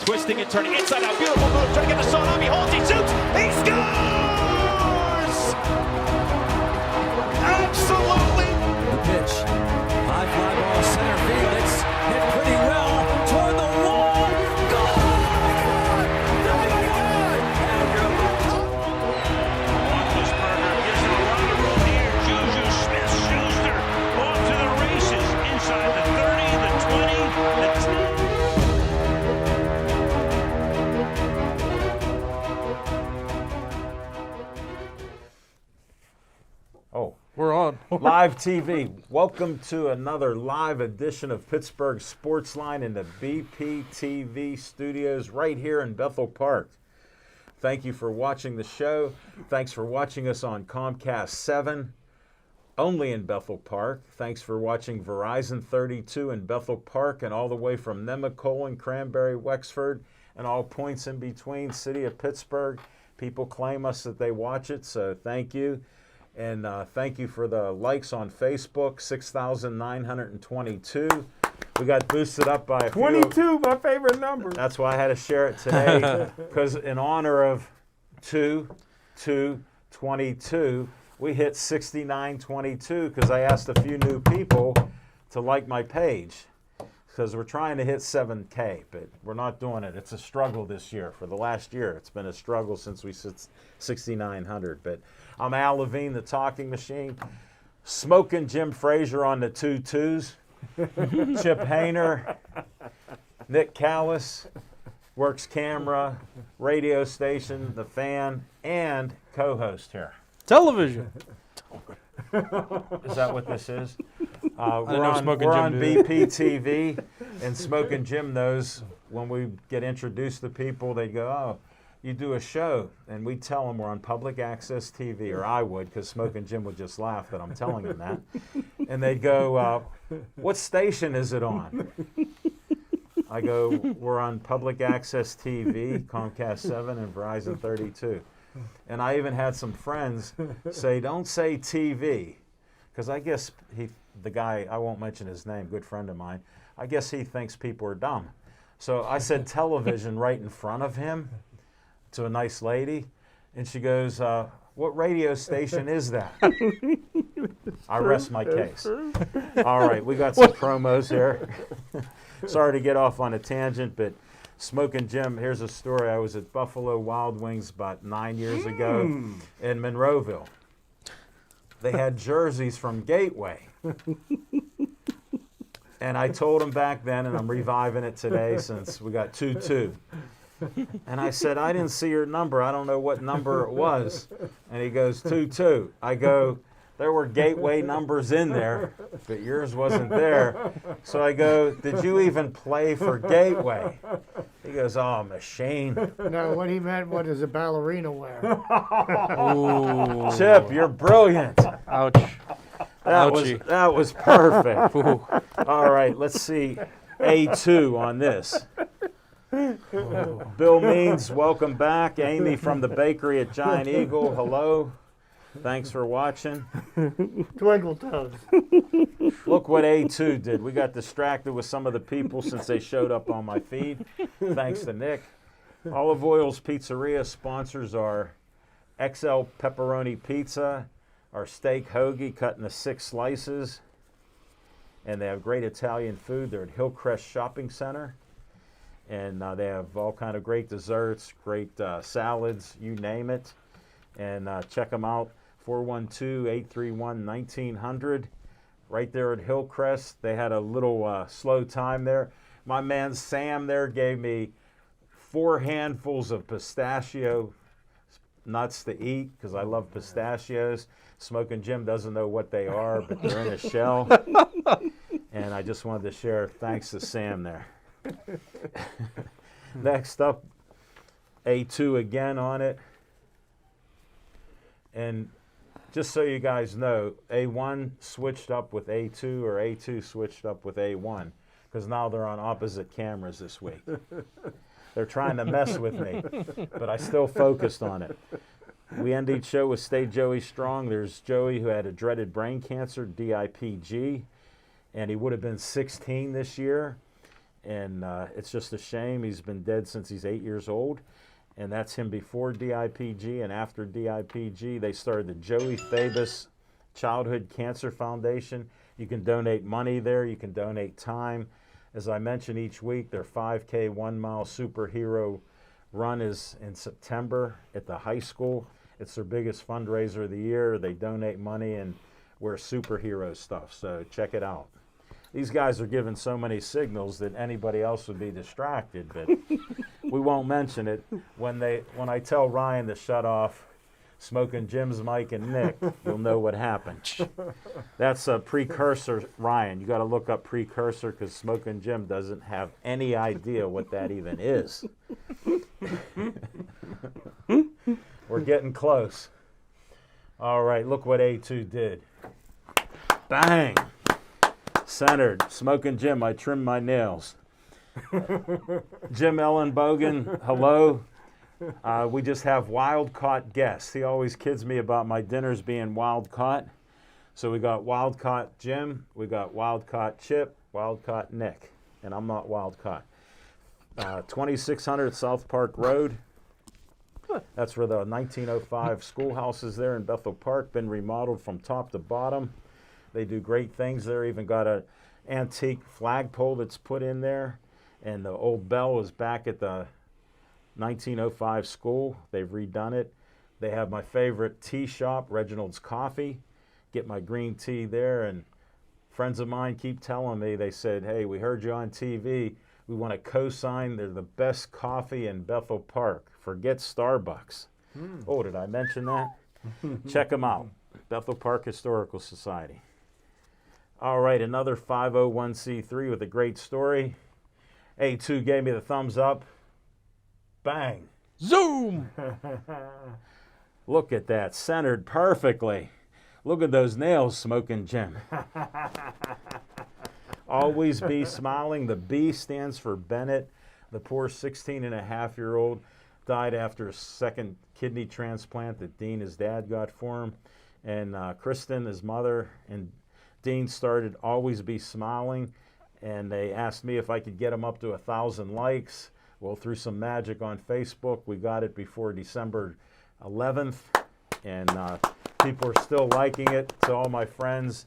twisting and turning inside out. Beautiful move. Trying to get the shot on. He holds. He shoots. He scores! Absolutely. The pitch. High fly ball center field. It's hit pretty well toward the wall. Goal! Roethlisberger gives him a lot of room here. Juju Smith-Schuster off to the races inside the 30, the 20, the 10. We're on. Live TV. Welcome to another live edition of Pittsburgh Sportsline in the BPTV studios right here in Bethel Park. Thank you for watching the show. Thanks for watching us on Comcast 7, only in Bethel Park. Thanks for watching Verizon 32 in Bethel Park and all the way from Nemacolin, Cranberry, Wexford, and all points in between, city of Pittsburgh. People claim us that they watch it, so thank you. And thank you for the likes on Facebook, 6,922. We got boosted up by a 22, my favorite number. That's why I had to share it today, because in honor of 2/2/22, we hit 6922 because I asked a few new people to like my page because we're trying to hit 7K, but we're not doing it. It's a struggle this year. For the last year, it's been a struggle since we hit 6,900. But I'm Al Levine, the talking machine. Smoking Jim Frazier on the 2-2s. Chip Hayner. Nick Callis. Works camera, radio station, the fan, and co-host here. Television. Is that what this is? We're know on Smokin' Jim did. BPTV, and Smokin' Jim knows when we get introduced to people, they go, oh, you do a show, and we tell them we're on public access TV, or I would, because Smokin' Jim would just laugh that I'm telling him that. And they go, what station is it on? I go, we're on public access TV, Comcast 7 and Verizon 32. And I even had some friends say, don't say TV, because I guess the guy, I won't mention his name, good friend of mine, I guess he thinks people are dumb. So I said television right in front of him to a nice lady, and she goes, what radio station is that? I rest my case. All right, we got some promos here. Sorry to get off on a tangent, but Smokin' Jim, here's a story. I was at Buffalo Wild Wings about 9 years ago in Monroeville. They had jerseys from Gateway. And I told him back then, and I'm reviving it today since we got 2-2. And I said, I didn't see your number. I don't know what number it was. And he goes, 2-2. I go, there were Gateway numbers in there, but yours wasn't there. So I go, did you even play for Gateway? He goes, oh, machine. No, what he meant, what does a ballerina wear? Ooh. Chip, you're brilliant. Ouch. That was perfect. All right, let's see A2 on this. Bill Means, welcome back. Amy from the bakery at Giant Eagle, hello. Thanks for watching. Twinkle toes. Look what A2 did. We got distracted with some of the people since they showed up on my feed. Thanks to Nick. Olive Oil's Pizzeria sponsors our XL Pepperoni Pizza, our steak hoagie cut into 6 slices, and they have great Italian food. They're at Hillcrest Shopping Center, and they have all kind of great desserts, great salads, you name it. And check them out, 412-831-1900. Right there at Hillcrest. They had a little slow time there. My man Sam there gave me 4 handfuls of pistachio nuts to eat because I love pistachios. Smokin' Jim doesn't know what they are, but they're in a shell. And I just wanted to share thanks to Sam there. Next up, A2 again on it. And just so you guys know, A1 switched up with A2 or A2 switched up with A1 because now they're on opposite cameras this week. They're trying to mess with me, but I still focused on it. We end each show with Stay Joey Strong. There's Joey who had a dreaded brain cancer, DIPG, and he would have been 16 this year. And it's just a shame. He's been dead since he's 8 years old. And that's him before DIPG. And after DIPG, they started the Joey Fabus Childhood Cancer Foundation. You can donate money there. You can donate time. As I mention each week, their 5K 1 mile superhero run is in September at the high school. It's their biggest fundraiser of the year. They donate money and wear superhero stuff. So check it out. These guys are giving so many signals that anybody else would be distracted, but we won't mention it. When I tell Ryan to shut off Smoking Jim's Mike and Nick, you'll know what happened. That's a precursor, Ryan. You got to look up precursor because Smoking Jim doesn't have any idea what that even is. We're getting close. All right, look what A2 did. Bang! Centered. Smoking Jim, I trimmed my nails. Jim Ellenbogen, hello. We just have wild-caught guests. He always kids me about my dinners being wild-caught. So we got wild-caught Jim, we got wild-caught Chip, wild-caught Nick, and I'm not wild-caught. 2600 South Park Road. That's where the 1905 schoolhouse is there in Bethel Park, been remodeled from top to bottom. They do great things there. Even got an antique flagpole that's put in there. And the old bell is back at the 1905 school. They've redone it. They have my favorite tea shop, Reginald's Coffee. Get my green tea there. And friends of mine keep telling me, they said, hey, we heard you on TV. We want to co-sign. They're the best coffee in Bethel Park. Forget Starbucks. Oh, did I mention that? Check them out. Bethel Park Historical Society. All right, another 501c3 with a great story. A2 gave me the thumbs up. Bang. Zoom! Look at that, centered perfectly. Look at those nails, Smoking Jim. Always be smiling. The B stands for Bennett. The poor 16-and-a-half-year-old died after a second kidney transplant that Dean, his dad, got for him. And Kristen, his mother, and Dean started Always Be Smiling, and they asked me if I could get them up to 1,000 likes. Well, through some magic on Facebook, we got it before December 11th, and people are still liking it. To all my friends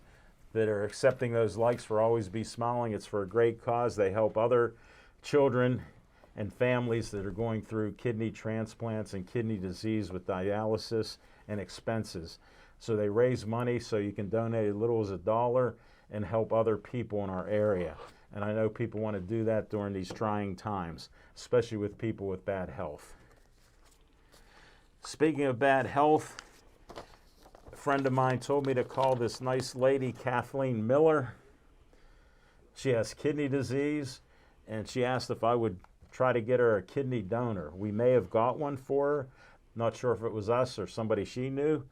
that are accepting those likes for Always Be Smiling, it's for a great cause. They help other children and families that are going through kidney transplants and kidney disease with dialysis and expenses. So they raise money so you can donate as little as $1 and help other people in our area. And I know people want to do that during these trying times, especially with people with bad health. Speaking of bad health, a friend of mine told me to call this nice lady, Kathleen Miller. She has kidney disease, and she asked if I would try to get her a kidney donor. We may have got one for her. Not sure if it was us or somebody she knew.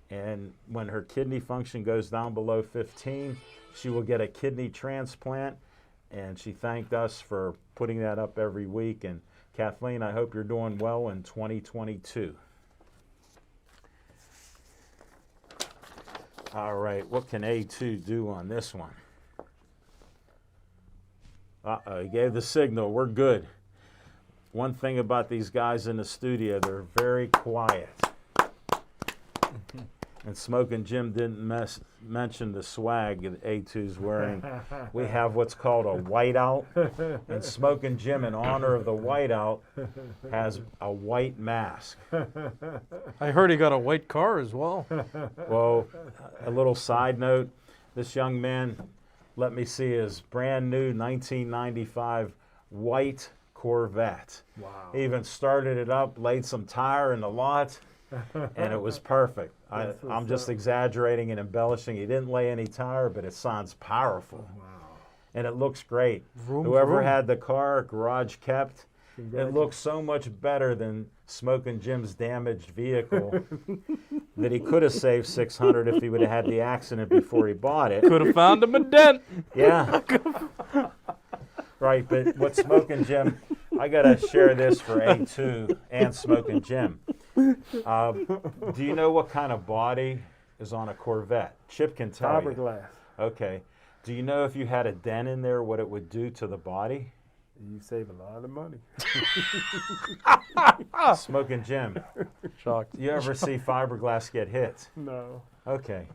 And when her kidney function goes down below 15, she will get a kidney transplant. And she thanked us for putting that up every week. And Kathleen, I hope you're doing well in 2022. All right, what can A2 do on this one? Uh-oh, he gave the signal. We're good. One thing about these guys in the studio, they're very quiet. And Smoking Jim didn't mention the swag that A2's wearing. We have what's called a whiteout. And Smoking Jim, in honor of the whiteout, has a white mask. I heard he got a white car as well. Well, a little side note, this young man let me see his brand new 1995 white Corvette. Wow. He even started it up, laid some tire in the lot, and it was perfect. I'm just exaggerating and embellishing. He didn't lay any tire, but it sounds powerful. Wow. And it looks great. Vroom, Whoever vroom. had the car, garage kept, it looks so much better than Smoking Jim's damaged vehicle that he could have saved $600 if he would have had the accident before he bought it. Could have found him a dent. Yeah. Right, but what Smoking Jim, I got to share this for A2 and Smoking Jim. Do you know what kind of body is on a Corvette? Chip can tell you. Fiberglass. Okay. Do you know if you had a dent in there, what it would do to the body? You save a lot of money. Smoking Jim, Shocked. you ever see fiberglass get hit? No. Okay,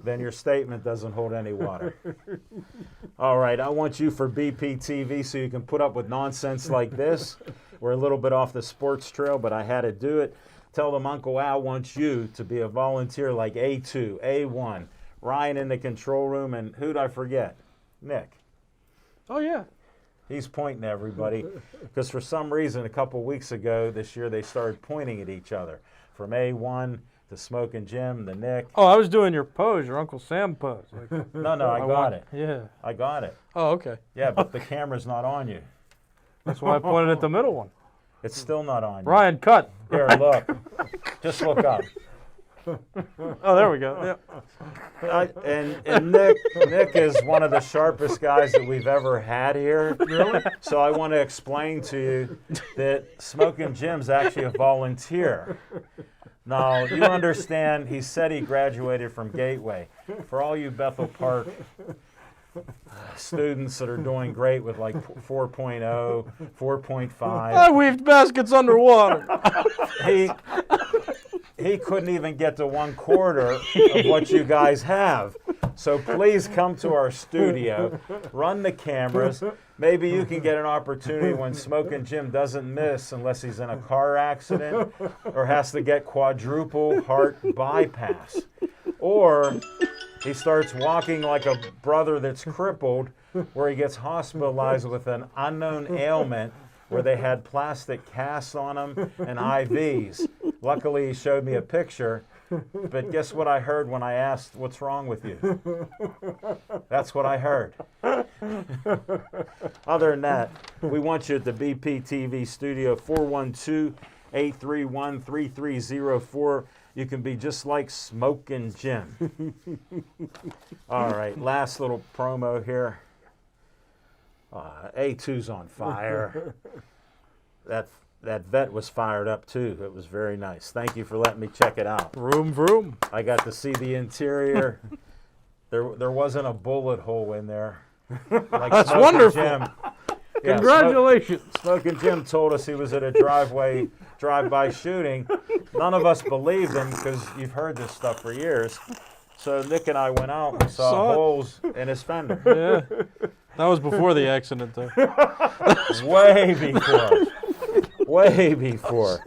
then your statement doesn't hold any water. All right, I want you for BPTV so you can put up with nonsense like this. We're a little bit off the sports trail, but I had to do it. Tell them Uncle Al wants you to be a volunteer like A2, A1, Ryan in the control room, and who'd I forget? Nick. Oh, yeah. He's pointing at everybody because for some reason a couple weeks ago this year they started pointing at each other. From A1 to Smoking Jim to Nick. Oh, I was doing your pose, your Uncle Sam pose. Like, No, I got it. Yeah. I got it. Oh, okay. Yeah, but the camera's not on you. That's why I pointed at the middle one. It's still not on you. Ryan, cut. Here, look. Just look up. Oh, there we go. Yeah. And Nick is one of the sharpest guys that we've ever had here. Really? So I want to explain to you that Smoking Jim's actually a volunteer. Now, you understand, he said he graduated from Gateway. For all you Bethel Park students that are doing great with like 4.0, 4.5. I weaved baskets underwater. He couldn't even get to 1/4 of what you guys have. So please come to our studio, run the cameras. Maybe you can get an opportunity when Smoking Jim doesn't miss unless he's in a car accident or has to get quadruple heart bypass. Or he starts walking like a brother that's crippled where he gets hospitalized with an unknown ailment where they had plastic casts on him and IVs. Luckily, he showed me a picture, but guess what I heard when I asked, what's wrong with you? That's what I heard. Other than that, we want you at the BPTV studio, 412-831-3304. You can be just like Smoking Jim. All right, last little promo here. A2's on fire. That vet was fired up too. It was very nice. Thank you for letting me check it out. Vroom, vroom. I got to see the interior. There wasn't a bullet hole in there. Like That's Smoking wonderful. Jim. Yeah, Congratulations. Smoking Jim told us he was at a drive-by shooting. None of us believed him because you've heard this stuff for years. So Nick and I went out and saw Saw it. holes in his fender. Yeah. That was before the accident, though. Way before. Way before.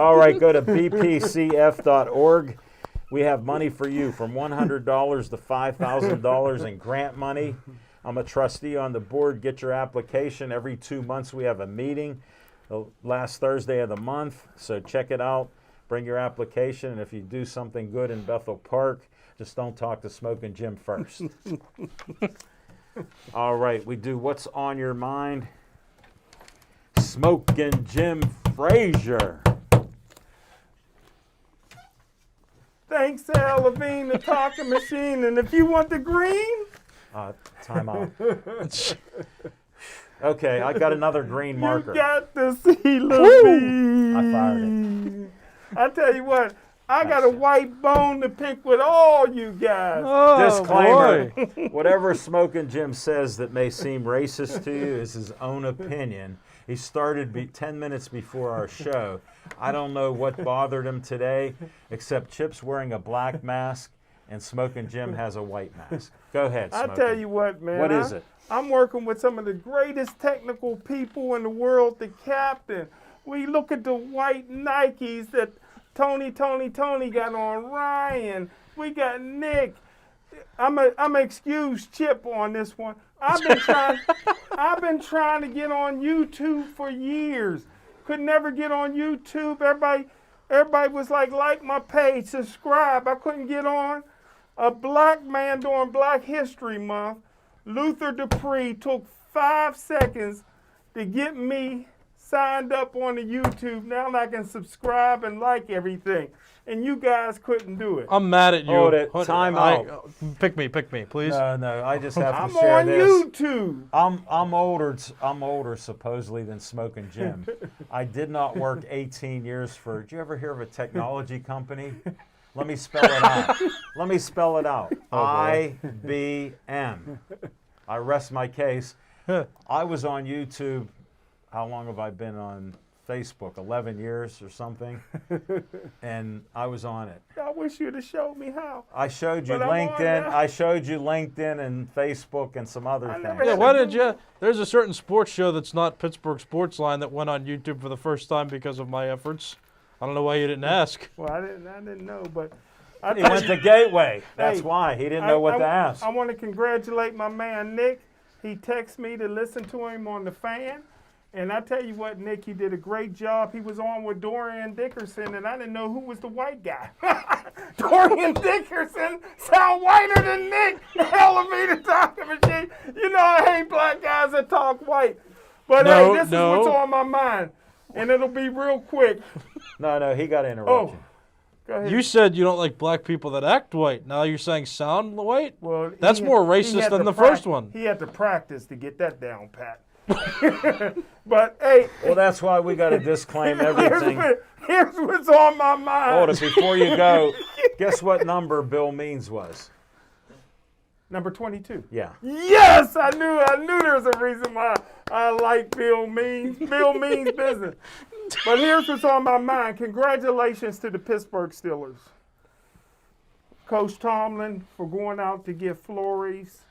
All right, go to bpcf.org. We have money for you from $100 to $5,000 in grant money. I'm a trustee on the board. Get your application. Every 2 months we have a meeting, the last Thursday of the month. So check it out. Bring your application. And if you do something good in Bethel Park, just don't talk to Smoking Jim first. All right, we do What's on Your Mind. Smoking Jim Frazier. Thanks, Al Levine, the talking machine. And if you want the green, Time out. Okay, I got another green marker. you got to see Levine. I fired it. I tell you what, I got a white bone to pick with all you guys. Oh, Disclaimer, boy. whatever Smoking Jim says that may seem racist to you is his own opinion. He started 10 minutes before our show. I don't know what bothered him today, except Chip's wearing a black mask and Smoking Jim has a white mask. Go ahead, I Smoking. tell you what, man. What is it? I'm working with some of the greatest technical people in the world, the captain. We look at the white Nikes that Tony got on Ryan. We got Nick. I'm a excuse Chip on this one. I've been trying to get on YouTube for years. Could never get on YouTube. Everybody was like my page, subscribe. I couldn't get on. A black man during Black History Month, Luther Dupree, took 5 seconds to get me signed up on the YouTube. Now I can subscribe and like everything. And you guys couldn't do it. I'm mad at you. Hold it. Time out. Pick me, please. No, I just have to I'm share on this. YouTube. I'm older supposedly than Smoking Jim. I did not work 18 years for. Did you ever hear of a technology company? Let me spell it out. IBM. I rest my case. I was on YouTube how long have I been on Facebook? 11 years or something. And I was on it. I wish you'd have showed me how. I showed you But I'm on LinkedIn. now. I showed you LinkedIn and Facebook and some other I things. never Yeah, had why to did do- you? There's a certain sports show that's not Pittsburgh Sportsline that went on YouTube for the first time because of my efforts. I don't know why you didn't ask. Well, I didn't know, but I He went to Gateway. That's Hey, why. He didn't know what to ask. I want to congratulate my man Nick. He texted me to listen to him on the Fan. And I tell you what, Nick, you did a great job. He was on with Dorian Dickerson, and I didn't know who was the white guy. Dorian Dickerson sound whiter than Nick. Hell of me, the talking machine. You know I hate black guys that talk white. But No, hey, this no. is what's on my mind. And it'll be real quick. No, he got interrupted. Go ahead. You said you don't like black people that act white. Now you're saying sound white? Well, That's he more he racist had than to the first one. He had to practice to get that down, Pat. But hey, Well, that's why we got to disclaim everything. here's what's on my mind. Hold it, before you go, guess what number Bill Means was? Number 22. Yeah. Yes, I knew there was a reason why I like Bill Means. Bill Means business. But here's what's on my mind. Congratulations to the Pittsburgh Steelers. Coach Tomlin for going out to get Flores.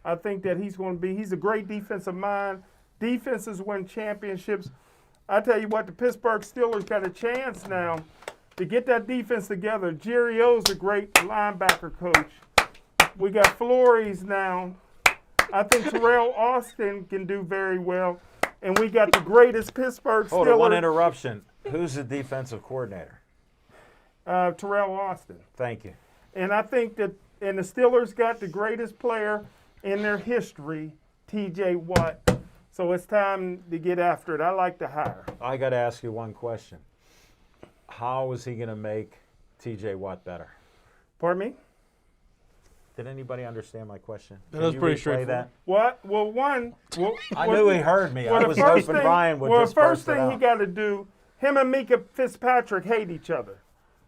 I think that he's a great defensive mind. Defenses win championships. I tell you what, the Pittsburgh Steelers got a chance now to get that defense together. Jerry O's a great linebacker coach. We got Flores now. I think Terrell Austin can do very well. And we got the greatest Pittsburgh Hold it, one Steelers, interruption. Who's the defensive coordinator? Terrell Austin. Thank you. And I think that, and the Steelers got the greatest player in their history, T.J. Watt. So it's time to get after it. I like the hire. I got to ask you one question. How is he going to make T.J. Watt better? Pardon me? Did anybody understand my question? That Can was you pretty replay straightforward. that? What? Well, one. Well, I knew he heard me. Well, I the was first hoping thing, Brian would well, just the first burst it thing he out. got to do, him and Mika Fitzpatrick hate each other.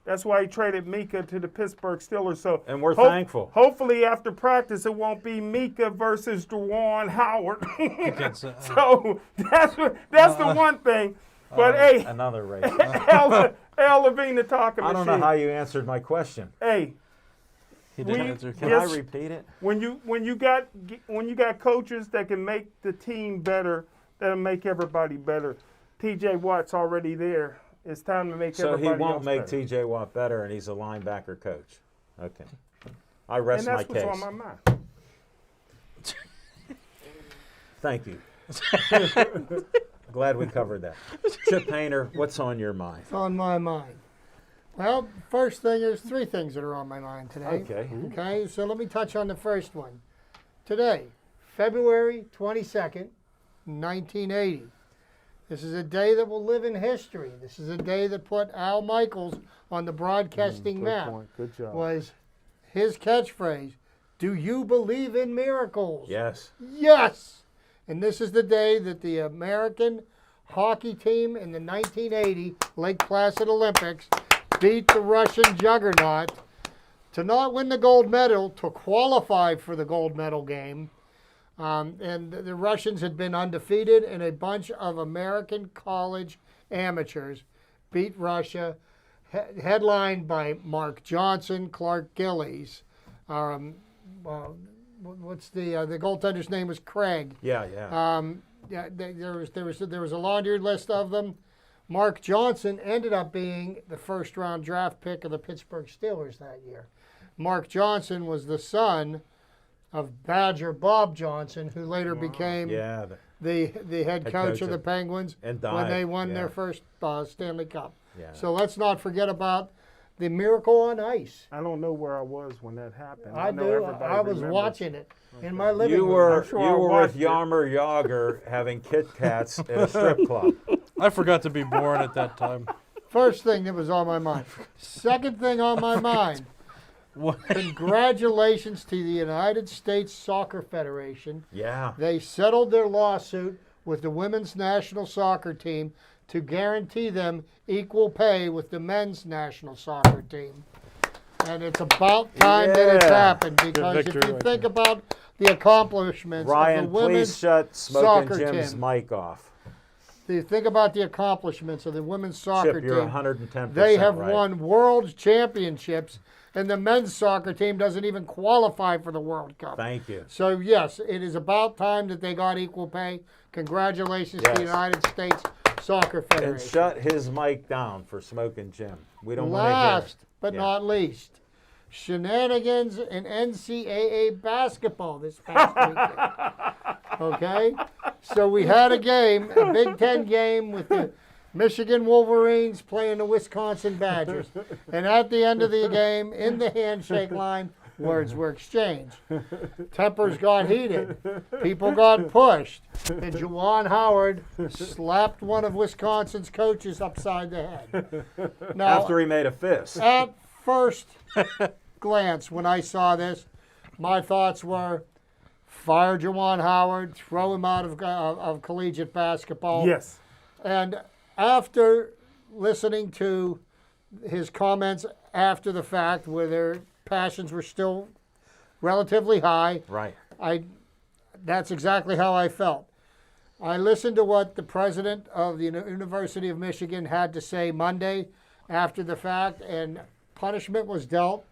That's why he traded Mika to the Pittsburgh Steelers. So And we're thankful. Hopefully, after practice, it won't be Mika versus Juwan Howard. Can't say- So that's the one thing. But hey, Another race. Al Levine, the talking I machine. don't know how you answered my question. Hey, He didn't We- answer. Can Yes. I repeat it? when you got coaches that can make the team better, that'll make everybody better. T.J. Watt's already there. It's time to make So everybody he won't else make better. T.J. Watt better, and he's a linebacker coach. Okay. I And rest my that's what's case. on my mind. Thank you. Glad we covered that. Chip Painter, what's on your mind? It's on my mind. Well, first thing, there's three things that are on my mind today. Okay. Okay, so let me touch on the first one. Today, February 22nd, 1980. This is a day that will live in history. This is a day that put Al Michaels on the broadcasting map. Good job. Was his catchphrase, "Do you believe in miracles?" Yes. Yes! And this is the day that the American hockey team in the 1980 Lake Placid Olympics beat the Russian juggernaut to not win the gold medal, to qualify for the gold medal game. And the Russians had been undefeated, and a bunch of American college amateurs beat Russia, headlined by Mark Johnson, Clark Gillies. What's the goaltender's name was Craig. Yeah. There was a laundry list of them. Mark Johnson ended up being the first-round draft pick of the Pittsburgh Steelers that year. Mark Johnson was the son of Badger Bob Johnson, who later became Yeah. the head coach of the Penguins and when died, they won their yeah. first Stanley Cup. Yeah. So let's not forget about the Miracle on Ice. I don't know where I was when that happened. I know do. everybody I was remembers. watching it in my living You room. were I'm sure I with watched it. Yarmer Yager having Kit Kats at a strip club. I forgot to be born at that time. First thing that was on my mind. Second thing on my mind. What? Congratulations to the United States Soccer Federation. Yeah. They settled their lawsuit with the women's national soccer team to guarantee them equal pay with the men's national soccer team. And it's about time that it's Yeah. happened, because if victory you right think about the accomplishments Ryan, of the women's please shut Smoking soccer Jim's team. mic off. think about the accomplishments of the women's soccer Chip, you're team. 110%. They have right. won world championships, and the men's soccer team doesn't even qualify for the World Cup. Thank you. So, yes, it is about time that they got equal pay. Congratulations to the Yes. United States Soccer And Federation. shut his mic down for Smoking Jim. We don't want to hear Last it. but Yeah. not least, shenanigans in NCAA basketball this past weekend. Okay? So we had a game, a Big Ten game with the Michigan Wolverines playing the Wisconsin Badgers. And at the end of the game, in the handshake line, words were exchanged. Tempers got heated. People got pushed. And Juwan Howard slapped one of Wisconsin's coaches upside the head. Now, After he made a fist. at first glance, when I saw this, my thoughts were fire Juwan Howard, throw him out of collegiate basketball. Yes. And after listening to his comments after the fact, where their passions were still relatively high, Right. that's exactly how I felt. I listened to what the president of the University of Michigan had to say Monday after the fact, and punishment was dealt.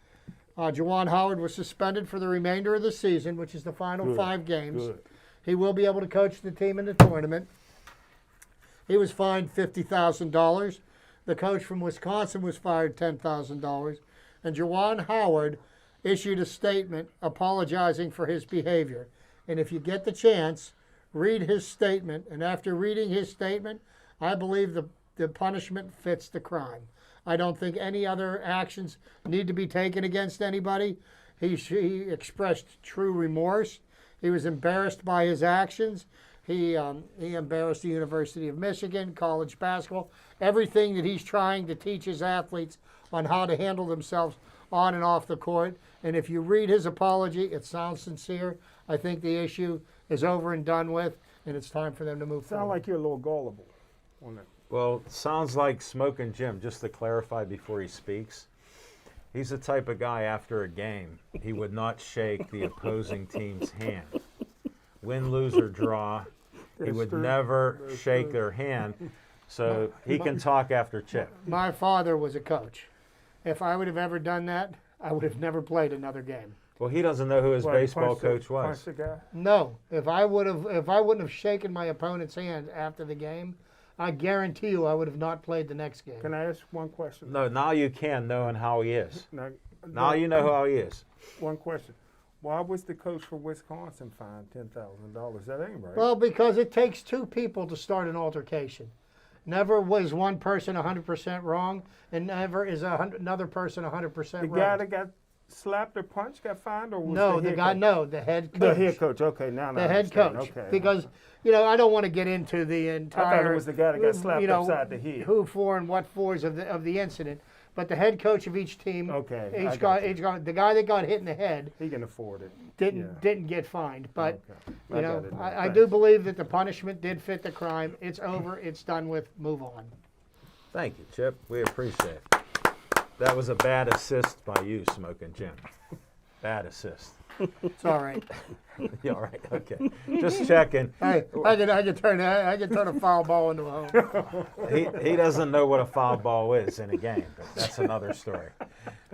Juwan Howard was suspended for the remainder of the season, which is the final 5 games. Good. He will be able to coach the team in the tournament. He was fined $50,000. The coach from Wisconsin was fined $10,000. And Juwan Howard issued a statement apologizing for his behavior. And if you get the chance, read his statement. And after reading his statement, I believe the punishment fits the crime. I don't think any other actions need to be taken against anybody. He expressed true remorse. He was embarrassed by his actions. He embarrassed the University of Michigan, college basketball, everything that he's trying to teach his athletes on how to handle themselves on and off the court. And if you read his apology, it sounds sincere. I think the issue is over and done with, and it's time for them to move Sound forward. like you're a little gullible on that. Well, sounds like Smoking Jim, just to clarify before he speaks. He's the type of guy after a game, he would not shake the opposing team's hand. Win, lose, or draw, he would never shake their hand. So he can talk after Chip. My father was a coach. If I would have ever done that, I would have never played another game. Well, he doesn't know who his What, baseball punch the- coach was. punch the guy? No, if I wouldn't have shaken my opponent's hand after the game, I guarantee you I would have not played the next game. Can I ask one question? No, now you can, knowing how he is. Now Now you know how he is. One question. Why was the coach for Wisconsin fined $10,000? That ain't right. Well, because it takes 2 people to start an altercation. Never was one person 100% wrong, and never is another person 100% the right. guy that got slapped or punched got fined, or was No, the the head guy. coach? No, the head coach. The head coach. Okay, now The I head understand. coach. Okay. Because I don't want to get into the entire. I thought it was the guy that got slapped upside the head. Who for and what fors of the incident, but the head coach of each team. Okay, I Each got the guy that got hit in the head he can afford it. didn't get fined, but Okay. I got it now. I Thanks. do believe that the punishment did fit the crime. It's over. It's done with. Move on. Thank you, Chip. We appreciate it. That was a bad assist by you, Smoking Jim. Bad assist. It's all right. Yeah, all right, okay. Just checking. Hey, I can turn a foul ball into a home. He doesn't know what a foul ball is in a game, but that's another story.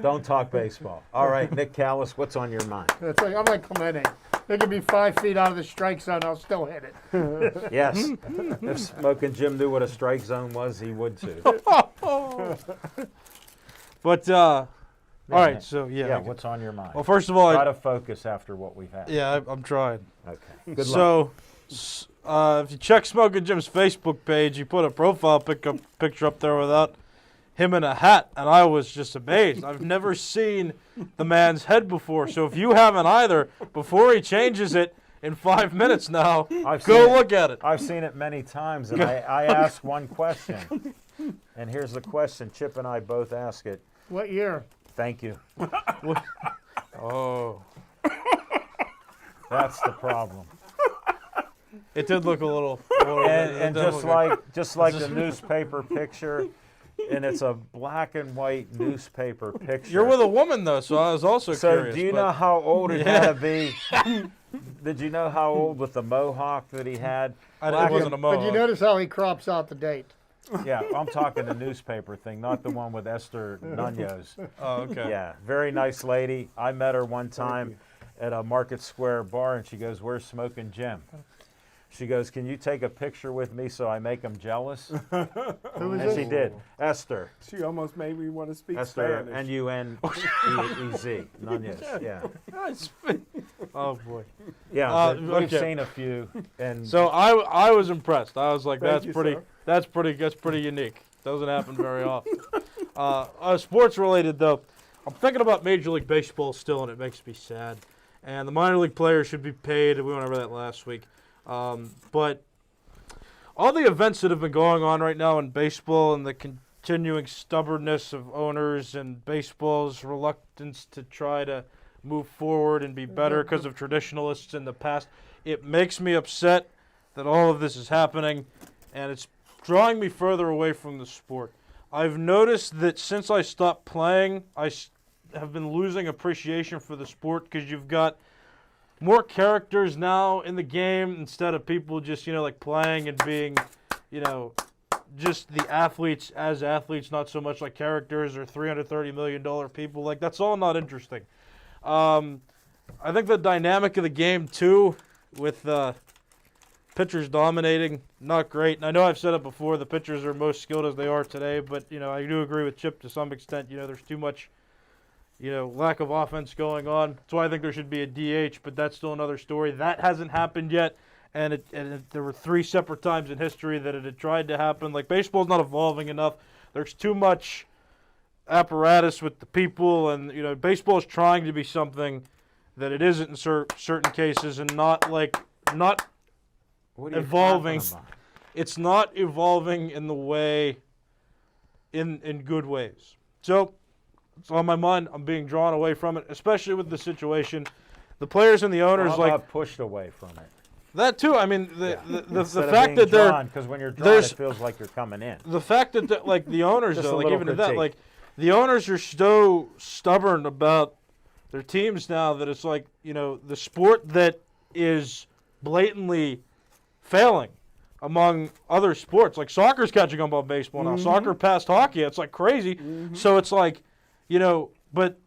Don't talk baseball. All right, Nick Callis, what's on your mind? It's like, I'm like Clemente. They can be 5 feet out of the strike zone. I'll still hit it. Yes, if Smoking Jim knew what a strike zone was, he would too. But all right, so Yeah, what's on your mind? well, first of all, Try to focus after what we've had. I'm trying. Okay. Good luck. So, if you check Smoking Jim's Facebook page, he put a profile picture up there without him in a hat, and I was just amazed. I've never seen the man's head before. So if you haven't either, before he changes it in 5 minutes now, go look at it. I've seen it many times, and I ask one question. And here's the question. Chip and I both ask it. What year? Thank you. Oh, That's the problem. it did look a little. And just like the newspaper picture, and it's a black and white newspaper picture. You're with a woman though, so I was also So curious. do you but- know how old it had to be Did you know how old with the mohawk that he had? It wasn't a mohawk. But you notice how he crops out the date. Yeah, I'm talking the newspaper thing, not the one with Esther Nunez. Oh, okay. Yeah, very nice lady. I met her one time at a Market Square bar, and she goes, "Where's Smoking Jim?" She goes, "Can you take a picture with me so I make him jealous?" Who is And this? she did. Esther. She almost made me want to speak Esther, Spanish. N-U-N-E-Z. Nunez, yeah. Oh boy. Yeah, but we've okay. seen a few. And So I was impressed. I was like, Thank you, sir. that's pretty unique. Doesn't happen very often. Sports related though, I'm thinking about Major League Baseball still, and it makes me sad. And the minor league players should be paid. We went over that last week. But all the events that have been going on right now in baseball and the continuing stubbornness of owners and baseball's reluctance to try to move forward and be better because of traditionalists in the past, it makes me upset that all of this is happening, and it's drawing me further away from the sport. I've noticed that since I stopped playing, have been losing appreciation for the sport because you've got more characters now in the game instead of people just, like playing and being, just the athletes as athletes, not so much like characters or $330 million people. Like, that's all not interesting. I think the dynamic of the game, too, with pitchers dominating, not great. And I know I've said it before, the pitchers are most skilled as they are today, but, I do agree with Chip to some extent. There's too much lack of offense going on. That's why I think there should be a DH, but that's still another story. That hasn't happened yet, and there were 3 separate times in history that it had tried to happen. Like, baseball's not evolving enough. There's too much apparatus with the people, and, baseball's trying to be something that it isn't in certain cases, and not what are you evolving. talking about? It's not evolving in the way, in good ways. So, it's on my mind. I'm being drawn away from it, especially with the situation. The players and the owners, How about pushed away from it? that too. I mean, the Instead of fact being that they're drawn, because when you're drawn, it feels like you're coming in. the fact that the owners Just a though, like little even at that, critique. like the owners are so stubborn about their teams now that it's like the sport that is blatantly failing among other sports. Like soccer's catching up on baseball now. Soccer passed hockey. It's like crazy. So it's like, but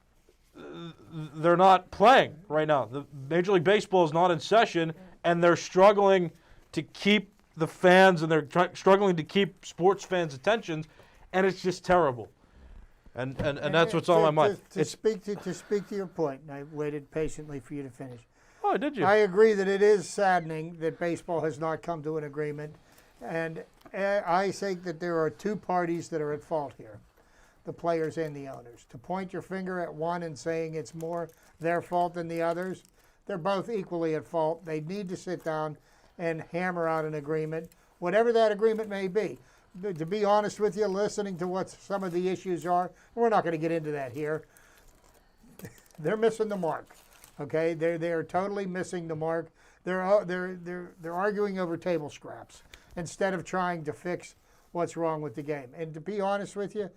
they're not playing right now. The Major League Baseball is not in session, and they're struggling to keep the fans, and they're struggling to keep sports fans' attentions, and it's just terrible. And that's what's on my mind. To speak to your point, and I waited patiently for you to finish. Oh, did you? I agree that it is saddening that baseball has not come to an agreement, and I think that there are 2 parties that are at fault here, the players and the owners. To point your finger at one and saying it's more their fault than the others, they're both equally at fault. They need to sit down and hammer out an agreement, whatever that agreement may be. To be honest with you, listening to what some of the issues are, we're not going to get into that here. They're missing the mark. Okay, they are totally missing the mark. They're arguing over table scraps instead of trying to fix what's wrong with the game. And to be honest with you,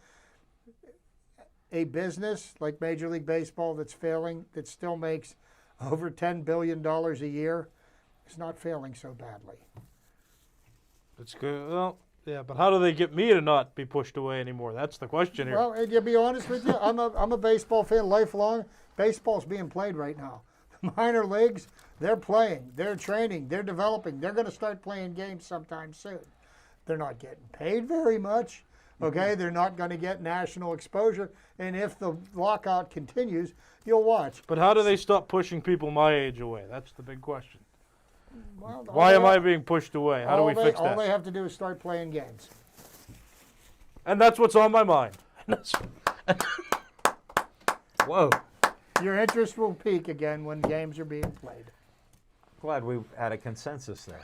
a business like Major League Baseball that's failing, that still makes over $10 billion a year, is not failing so badly. That's good. Well, yeah, but how do they get me to not be pushed away anymore? That's the question here. Well, and to be honest with you, I'm a baseball fan lifelong. Baseball's being played right now. The minor leagues, they're playing, they're training, they're developing. They're going to start playing games sometime soon. They're not getting paid very much. Okay, they're not going to get national exposure. And if the lockout continues, you'll watch. But how do they stop pushing people my age away? That's the big question. Well, Why am I being pushed away? How do we fix All that? they have to do is start playing games. And that's what's on my mind. Whoa. Your interest will peak again when games are being played. Glad we had a consensus there.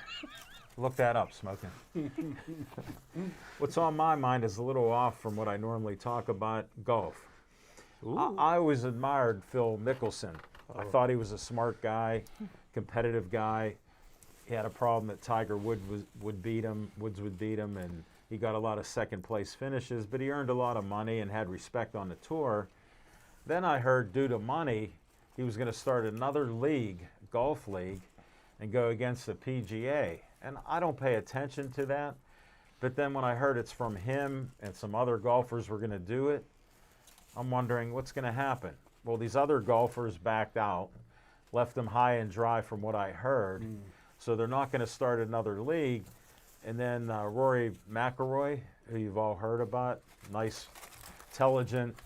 Look that up, Smoking. What's on my mind is a little off from what I normally talk about, golf. I always admired Phil Mickelson. I thought he was a smart guy, competitive guy. He had a problem that Tiger Woods would beat him, and he got a lot of second-place finishes, but he earned a lot of money and had respect on the tour. Then I heard, due to money, he was going to start another league, golf league, and go against the PGA. And I don't pay attention to that. But then when I heard it's from him and some other golfers were going to do it, I'm wondering what's going to happen. Well, these other golfers backed out, left them high and dry from what I heard. So they're not going to start another league. And then Rory McIlroy, who you've all heard about, nice, intelligent,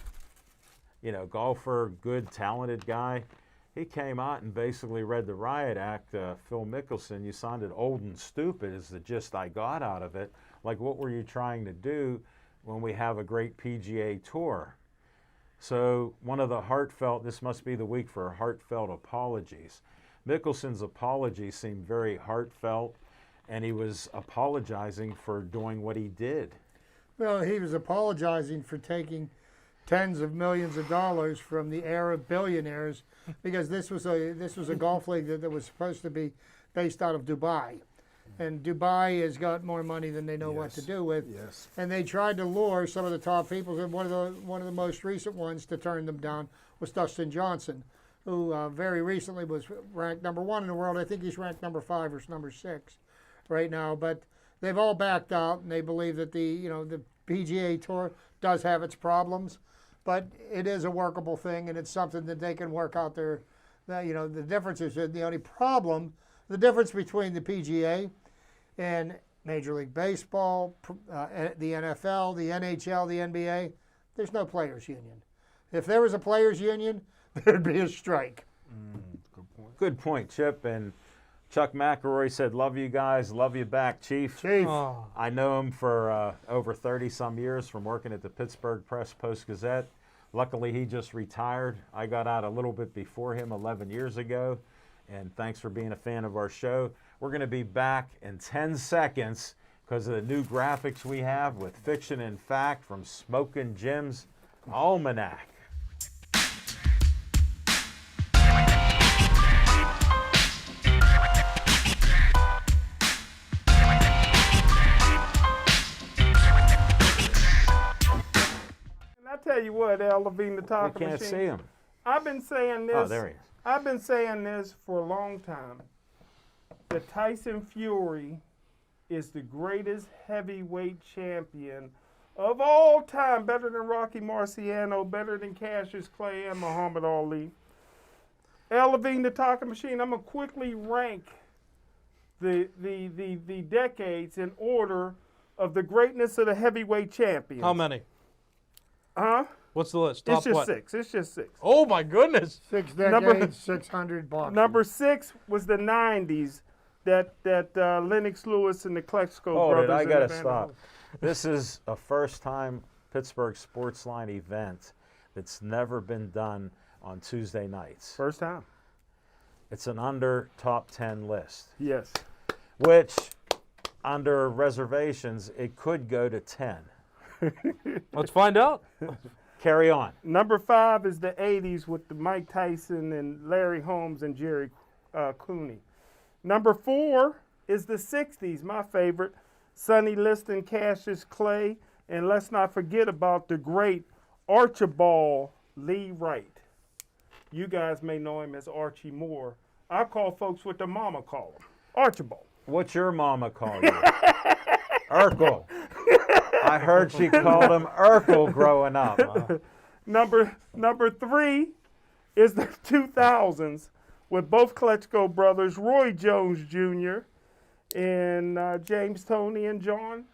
golfer, good, talented guy. He came out and basically read the riot act. Phil Mickelson, you sounded old and stupid is the gist I got out of it. Like, what were you trying to do when we have a great PGA Tour? So one of the this must be the week for heartfelt apologies. Mickelson's apology seemed very heartfelt, and he was apologizing for doing what he did. Well, he was apologizing for taking tens of millions of dollars from the Arab billionaires, because this was a golf league that was supposed to be based out of Dubai. And Dubai has got more money than they know what to do with. Yes. And they tried to lure some of the top people. And one of the most recent ones to turn them down was Dustin Johnson, who very recently was ranked number 1 in the world. I think he's ranked number 5 or number 6 right now. But they've all backed out, and they believe that the PGA Tour does have its problems, but it is a workable thing, and it's something that they can work out there. The difference is that the difference between the PGA and Major League Baseball, the NFL, the NHL, the NBA, there's no players' union. If there was a players' union, there'd be a strike. Good point, Chip. And Chuck McElroy said, "Love you guys, love you back, Chief." Chief. Oh. I know him for over 30-some years from working at the Pittsburgh Post-Gazette. Luckily, he just retired. I got out a little bit before him 11 years ago. And thanks for being a fan of our show. We're going to be back in 10 seconds because of the new graphics we have with Fiction and Fact from Smokin' Jim's Almanac. I tell you what, Al Levine, the We talking can't machine. see him. I've been saying this. Oh, there he is. I've been saying this for a long time. The Tyson Fury is the greatest heavyweight champion of all time, better than Rocky Marciano, better than Cassius Clay and Muhammad Ali. Al Levine, the talking machine. I'm gonna quickly rank the decades in order of the greatness of the heavyweight champions. How many? Huh? What's the list? Top It's just what? 6. It's just 6. Oh my goodness! 6 Number- decades, 600 boxing. Number 6 was the 90s. That Lennox Lewis and the Klitschko Hold brothers. it, I and got to the stop. This is a first-time Pittsburgh Sportsline event that's never been done on Tuesday nights. First time. It's an under top 10 list, Yes. which under reservations, it could go to 10. Let's find out. Carry on. Number 5 is the 80s with the Mike Tyson and Larry Holmes and Jerry Cooney. Number 4 is the 60s, my favorite. Sonny Liston, Cassius Clay, and let's not forget about the great Archibald Lee Wright. You guys may know him as Archie Moore. I call folks what the mama call him, Archibald. What's your mama call you? Urkel. I heard she called him Urkel growing up. Number 3 is the 2000s with both Klitschko brothers, Roy Jones Jr. and James Toney and John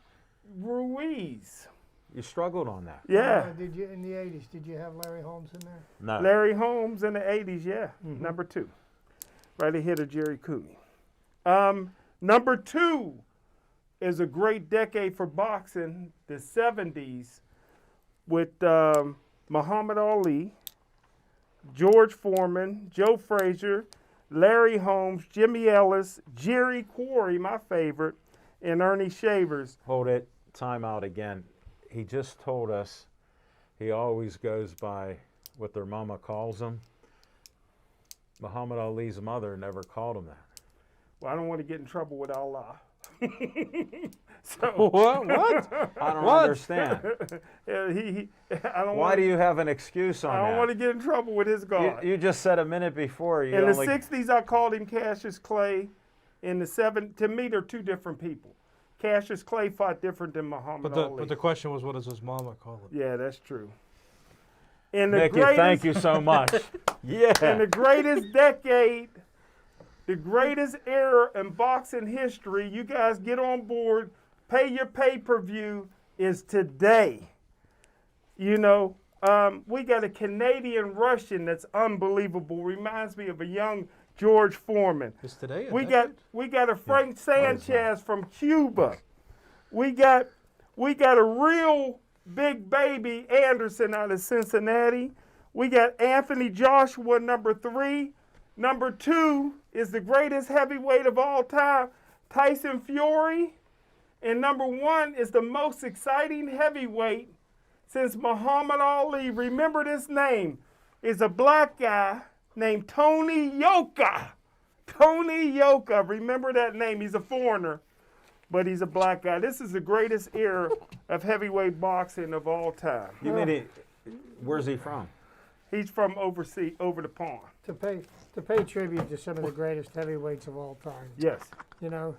Ruiz. You struggled on that. Yeah. Did you in the 80s? Did you have Larry Holmes in there? No. Larry Holmes in the 80s, yeah. Number 2. Right ahead of Jerry Cooney. Number 2 is a great decade for boxing, the 70s, with Muhammad Ali, George Foreman, Joe Frazier, Larry Holmes, Jimmy Ellis, Jerry Quarry, my favorite, and Ernie Shavers. Hold it. Time out again. He just told us he always goes by what their mama calls him. Muhammad Ali's mother never called him that. Well, I don't want to get in trouble with Allah. What? I don't What? understand. I don't Why want do you have an excuse on I don't want to that? get in trouble with his God. You just said a minute before you In the only 60s, I called him Cassius Clay. in the 7. To me, they're two different people. Cassius Clay fought different than Muhammad Ali. But the question was, what does his mama call it? Yeah, that's true. And the Mickey, greatest, thank you so much. Yeah. in the greatest decade, the greatest era in boxing history, you guys get on board, pay your pay-per-view, is today. You know, we got a Canadian-Russian that's unbelievable. Reminds me of a young George Foreman. It's today. We got a Frank Sanchez from Cuba. We got a real big baby Anderson out of Cincinnati. We got Anthony Joshua, number 3. Number 2 is the greatest heavyweight of all time, Tyson Fury. And number 1 is the most exciting heavyweight since Muhammad Ali. Remember this name. Is a black guy named Tony Yoka. Tony Yoka. Remember that name. He's a foreigner, but he's a black guy. This is the greatest era of heavyweight boxing of all time. You mean where's he from? He's from overseas, over the pond. To pay tribute to some of the greatest heavyweights of all time. Yes, You know,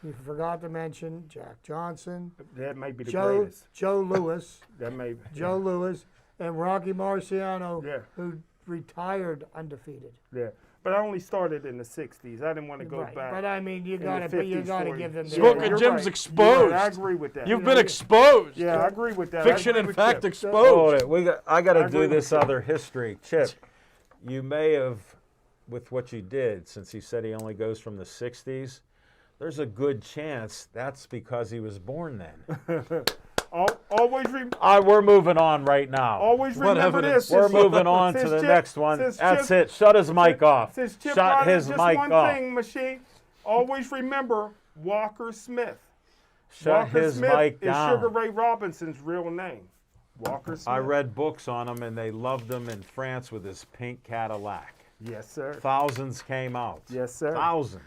you forgot to mention Jack Johnson, that may be the Joe greatest. Lewis, That may be. Joe Lewis, and Rocky Marciano, Yeah. who retired undefeated. Yeah, but I only started in the '60s. I didn't want to go Right. back. But I mean, you in the gotta 50s, give them. Smoking you're Jim's right. exposed. You're right. I agree with that. You've been exposed. Yeah, I agree with that. Fiction I agree and with fact Chip. exposed. Hold it. I got I to agree do with this Chip. other history. Chip, you may have, with what you did, since he said he only goes from the 60s, there's a good chance that's because he was born then. Always We're moving on right now. Always What remember evidence? this. We're Since- moving on to since the Chip- next one. since That's Chip- it. Shut his mic off. Since Chip Shut brought up his just mic one off. thing, Machine, always remember Walker Smith. Shut Walker his Smith mic is down. Sugar Ray Robinson's real name. Walker Smith. I read books on him, and they loved him in France with his pink Cadillac. Yes, sir. Thousands came out. Yes, sir. Thousands.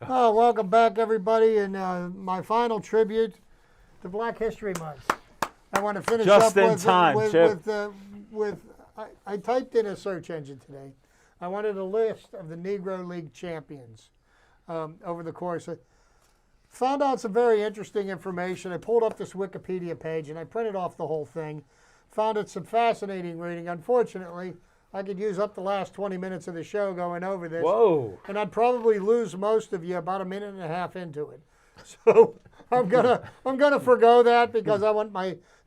Oh, welcome back, everybody, and my final tribute to Black History Month. I want to finish Just up in with, time, Chip. I typed in a search engine today. I wanted a list of the Negro League champions over the course. I found out some very interesting information. I pulled up this Wikipedia page and I printed off the whole thing. Found it some fascinating reading. Unfortunately, I could use up the last 20 minutes of the show going over this. Whoa. And I'd probably lose most of you about a minute and a half into it. So I'm gonna forgo that because I want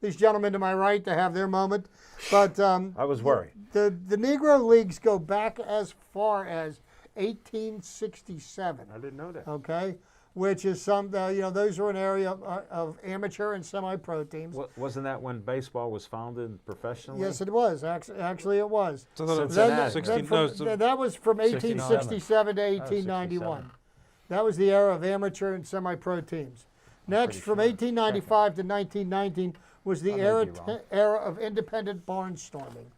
these gentlemen to my right to have their moment. But I was worried. the Negro Leagues go back as far as 1867. I didn't know that. Okay, which is those are an area of amateur and semi-pro teams. Wasn't that when baseball was founded professionally? Yes, it was. Actually, it was. So that That was from 1867 to 1891. That was the era of amateur and semi-pro teams. Next, from 1895 to 1919 was the era of independent barnstorming.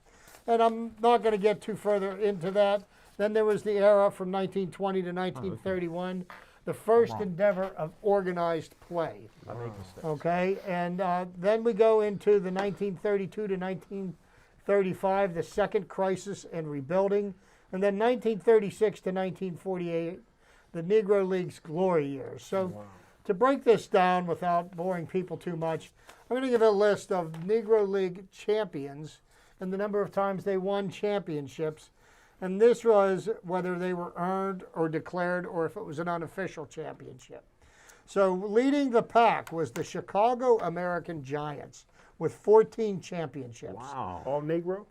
And I'm not going to get too further into that. Then there was the era from 1920 to 1931, the first endeavor of organized play. Okay, and then we go into the 1932 to 1935, the second crisis and rebuilding. And then 1936 to 1948, the Negro League's glory years. So to break this down without boring people too much, I'm going to give a list of Negro League champions and the number of times they won championships. And this was whether they were earned or declared or if it was an unofficial championship. So leading the pack was the Chicago American Giants with 14 championships. Wow. All Negro?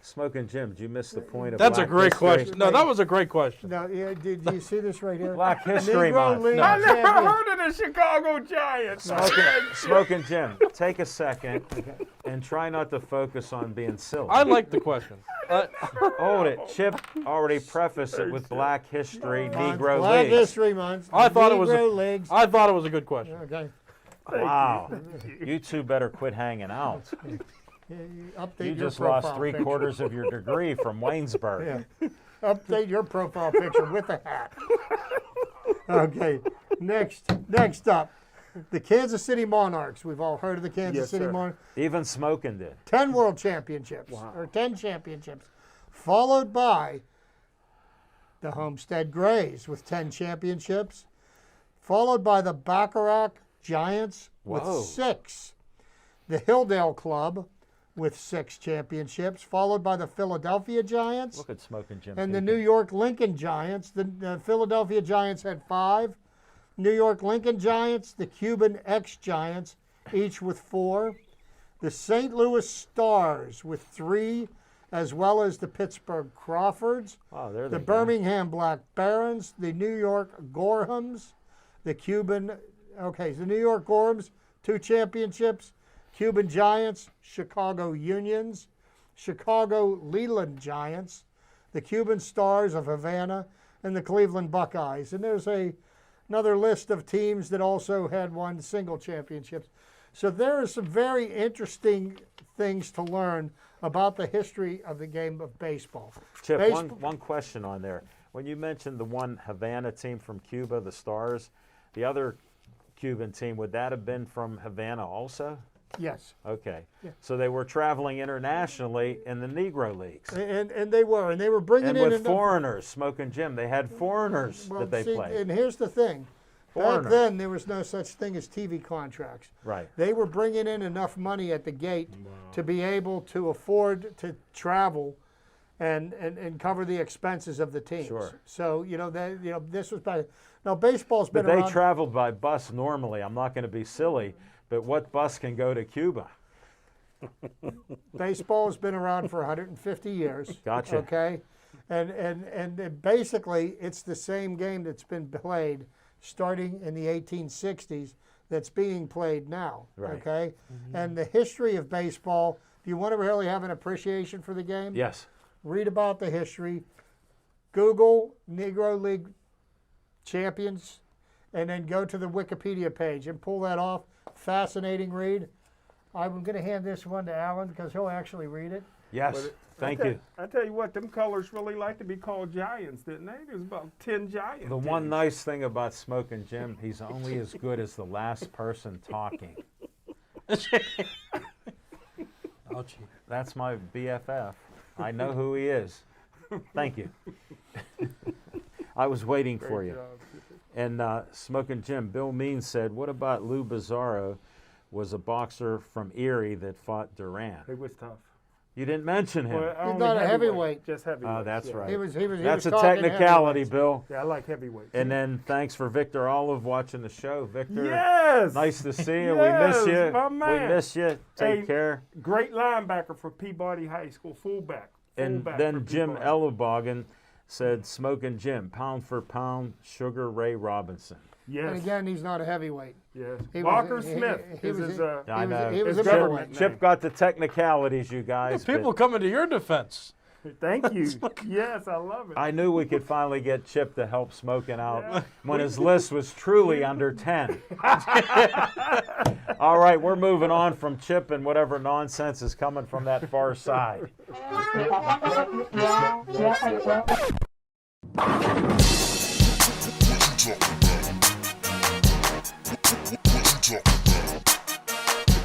Smoking Jim, did you miss the point of That's a Black great history? question. No, that was a great question. Now, did you see this right here? Black History Negro Month. League No. I never champion. heard of the Chicago Giants. Smoking Jim, take a second and try not to focus on being silly. I like the question. Hold it. Chip already prefaced it with Black History, Negro Black Leagues. History Month. I thought it was Negro Leagues. I thought it was a good question. Okay. Wow. You two better quit hanging out. Update You your just profile lost picture. 3/4 of your degree from Waynesburg. Yeah. Update your profile picture with a hat. Okay. Next up. The Kansas City Monarchs. We've all heard of the Kansas Yes, City sir. Monarchs. Even Smoking did. 10 world championships, Wow. or 10 championships, followed by the Homestead Grays with 10 championships, followed by the Bacharach Giants with Whoa. 6, the Hilldale Club with 6 championships, followed by the Philadelphia Giants Look at Smoking Jim. and the peeking. New York Lincoln Giants. The Philadelphia Giants had 5, New York Lincoln Giants, the Cuban X-Giants, each with 4, the St. Louis Stars with 3, as well as the Pittsburgh Crawfords, Oh, there the they go. Birmingham Black Barons, the New York Gorhams, the New York Gorhams, 2 championships, Cuban Giants, Chicago Unions, Chicago Leland Giants, the Cuban Stars of Havana, and the Cleveland Buckeyes. And there's another list of teams that also had won single championships. So there are some very interesting things to learn about the history of the game of baseball. Chip, Baseball- one question on there. When you mentioned the one Havana team from Cuba, the Stars, the other Cuban team, would that have been from Havana also? Yes. Okay. So they were traveling internationally in the Negro Leagues. And they were bringing And in with enough- foreigners, Smoking Jim, they had foreigners well, that they see, played. And here's the thing. Foreigners. Back then, there was no such thing as TV contracts. Right. They were bringing in enough money at the gate to be able to afford to travel and cover the expenses of the teams. Sure. So, this was back. Now, baseball's been But they around. traveled by bus normally. I'm not going to be silly, but what bus can go to Cuba? Baseball's been around for 150 years. Gotcha. Okay, and basically it's the same game that's been played starting in the 1860s that's being played now. Right. Okay, and the history of baseball. If you want to really have an appreciation for the game, Yes. read about the history. Google Negro League champions, and then go to the Wikipedia page and pull that off. Fascinating read. I'm going to hand this one to Alan because he'll actually read it. Yes. Thank you. I tell you what, them colors really like to be called giants, didn't they? There's about 10 giants. The one nice thing about Smoking Jim, he's only as good as the last person talking. Ouchie. That's my BFF. I know who he is. Thank you. I was waiting for you. And Smoking Jim, Bill Means said, what about Lou Bizarro was a boxer from Erie that fought Duran? He was tough. You didn't mention him. Well, only not a heavyweight. Just heavyweight. Oh, that's yeah. right. He was That's a talking technicality, heavyweights. Bill. Yeah, I like heavyweight. And then thanks for Victor Olive watching the show. Victor, Yes. nice to see you. Yes, We miss you. my man. We miss you. Take Hey, care. Great linebacker for Peabody High School, fullback. And Fullback then for Jim Peabody. Ellerbogen said, Smoking Jim, pound for pound, Sugar Ray Robinson. Yes. And again, he's not a heavyweight. Yes. He was- Walker he- Smith he is was- his, I know. He was a His middleweight. government name. Chip got the technicalities, you guys. but People coming to your defense. Thank you. Yes, I love it. I knew we could finally get Chip to help Smoking out when his list was truly under 10. All right, we're moving on from Chip and whatever nonsense is coming from that far side.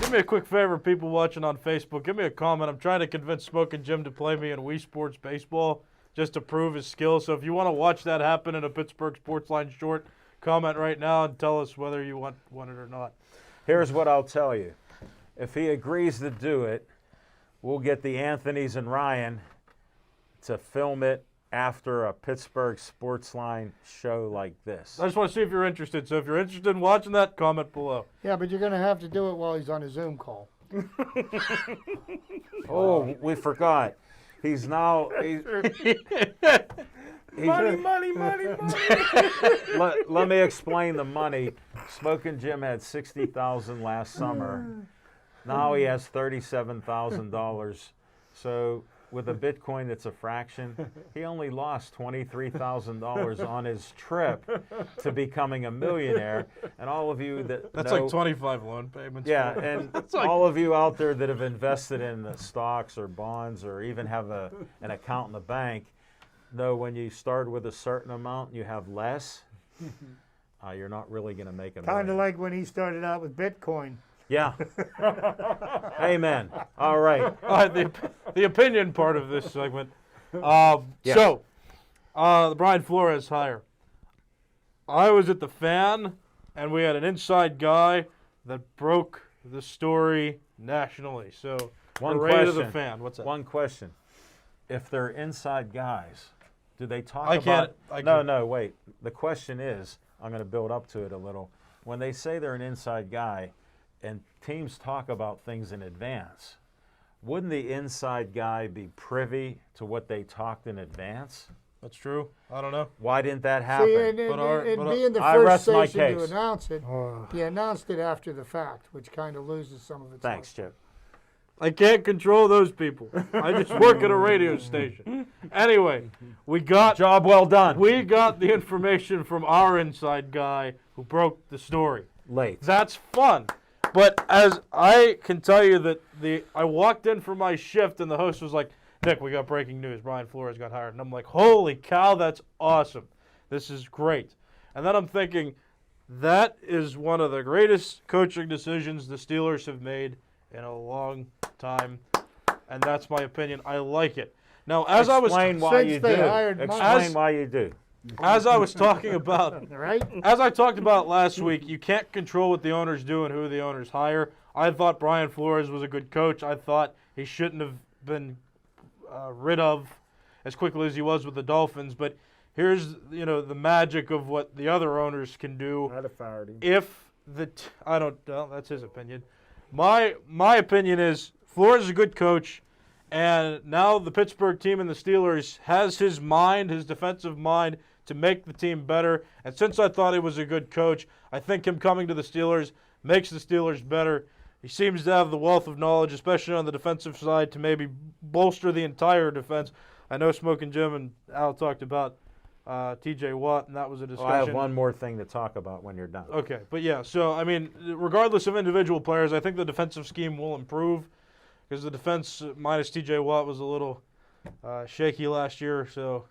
Do me a quick favor, people watching on Facebook. Give me a comment. I'm trying to convince Smoking Jim to play me in Wii Sports Baseball just to prove his skill. So if you want to watch that happen in a Pittsburgh Sportsline short, comment right now and tell us whether you want it or not. Here's what I'll tell you. If he agrees to do it, we'll get the Anthonys and Ryan to film it after a Pittsburgh Sportsline show like this. I just want to see if you're interested. So if you're interested in watching that, comment below. Yeah, but you're going to have to do it while he's on a Zoom call. Oh, we forgot. He's now. Money, money, money, money. Let me explain the money. Smoking Jim had $60,000 last summer. Now he has $37,000. So with a Bitcoin that's a fraction, he only lost $23,000 on his trip to becoming a millionaire. And all of you That's know, like 25 loan payments. yeah, and all of you out there that have invested in the stocks or bonds or even have an account in the bank know when you start with a certain amount, you have less. you're not really going to make a Kind of million. like when he started out with Bitcoin. Yeah. Amen. All right. All right, the opinion part of this segment. Yes. So, the Brian Flores hire. I was at the Fan, and we had an inside guy that broke the story nationally. So, One hooray to the question. Fan. What's that? One question. If they're inside guys, do they talk I about... can't- No, wait. The question is, I'm going to build up to it a little. When they say they're an inside guy and teams talk about things in advance, wouldn't the inside guy be privy to what they talked in advance? That's true. I don't know. Why didn't that happen? See, and but being the I first rest my station to case. announce it, he announced it after the fact, which kind of loses some of its. Thanks, Chip. I can't control those people. I just work at a radio station. Anyway, we got Job well done. the information from our inside guy who broke the story. Late. That's fun. But as I can tell you that I walked in for my shift and the host was like, Nick, we got breaking news. Brian Flores got hired. And I'm like, holy cow, that's awesome. This is great. And then I'm thinking, that is one of the greatest coaching decisions the Steelers have made in a long time. And that's my opinion. I like it. Now, as Explain why Since you they do. hired Mike- Explain why you do. as I was talking about Right? As I talked about last week, you can't control what the owners do and who the owners hire. I thought Brian Flores was a good coach. I thought he shouldn't have been rid of as quickly as he was with the Dolphins. But here's the magic of what the other owners can do. I'd have fired him. If I don't know, that's his opinion. My opinion is Flores is a good coach, and now the Pittsburgh team and the Steelers has his defensive mind, to make the team better. And since I thought he was a good coach, I think him coming to the Steelers makes the Steelers better. He seems to have the wealth of knowledge, especially on the defensive side, to maybe bolster the entire defense. I know Smoking Jim and Al talked about T.J. Watt, and that was a discussion. I have one more thing to talk about when you're done. Okay, but yeah, so, I mean, regardless of individual players, I think the defensive scheme will improve because the defense minus T.J. Watt was a little shaky last year, so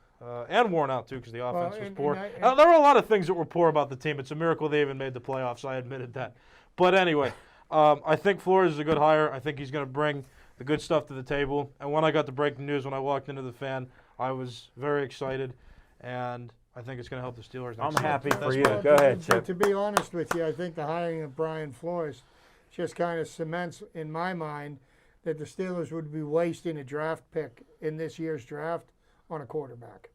and worn out, too, because the offense was poor. There were a lot of things that were poor about the team. It's a miracle they even made the playoffs. I admitted that. But anyway, I think Flores is a good hire. I think he's going to bring the good stuff to the table. And when I got the breaking news, when I walked into the Fan, I was very excited. And I think it's going to help the Steelers. I'm next year. happy for That's you. my- Go ahead, But Chip. to be honest with you, I think the hiring of Brian Flores just kind of cements in my mind that the Steelers would be wasting a draft pick in this year's draft on a quarterback.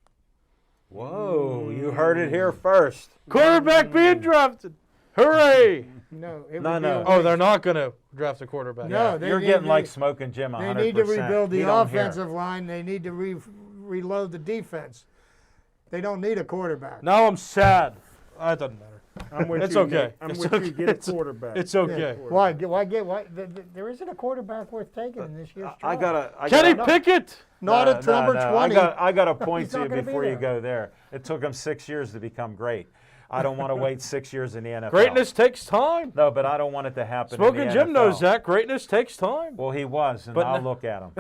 Whoa, you heard it here first. Quarterback being drafted. Hooray! No, it No, would no. be a Oh, waste. they're not going to draft a quarterback. No, they You're need getting to- like Smoking Jim 100%. They need to rebuild the We don't hear it. offensive line. They need to reload the defense. They don't need a quarterback. Now I'm sad. That doesn't matter. I'm with It's you, okay. Nick. I'm It's with okay. you. Get a quarterback. It's okay. Why? There isn't a quarterback worth taking in this year's draft. I got Kenny Pickett! Not at number 20. I got a point He's to not you gonna be before you there. go there. It took him 6 years to become great. I don't want to wait 6 years in the NFL. Greatness takes time. No, but I don't want it to happen. Smoking in the Jim NFL. knows that. Greatness takes time. Well, he was, and But I'll no- look at him.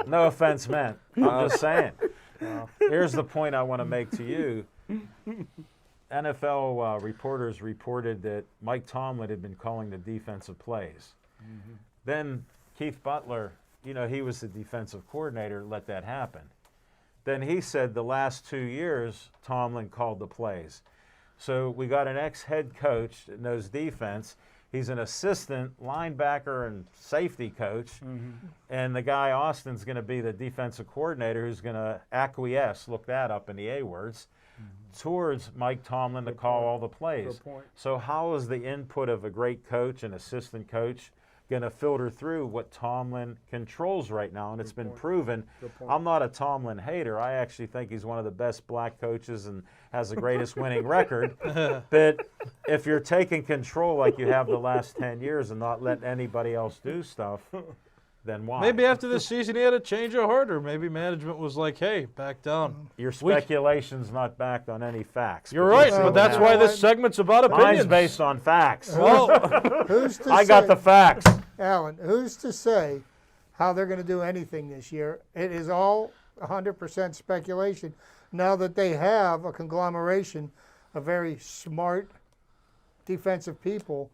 No offense meant. I'm just saying. Here's the point I want to make to you. NFL reporters reported that Mike Tomlin had been calling the defensive plays. Then Keith Butler, he was the defensive coordinator, let that happen. Then he said the last 2 years, Tomlin called the plays. So we got an ex-head coach that knows defense. He's an assistant linebacker and safety coach. And the guy, Austin's going to be the defensive coordinator who's going to acquiesce, look that up in the A words, towards Mike Tomlin to call all the plays. Good point. So how is the input of a great coach and assistant coach going to filter through what Tomlin controls right now? And it's been proven. I'm not a Tomlin hater. I actually think he's one of the best black coaches and has the greatest winning record. But if you're taking control like you have the last 10 years and not letting anybody else do stuff, then why? Maybe after this season he had a change of heart, or maybe management was like, hey, back down. Your speculation's not backed on any facts. You're but right, see but what that's why happens. this segment's about opinions. Mine's based on facts. Well, Who's to I got say- the facts. Alan, who's to say how they're going to do anything this year? It is all 100% speculation. now that they have a conglomeration of very smart defensive people,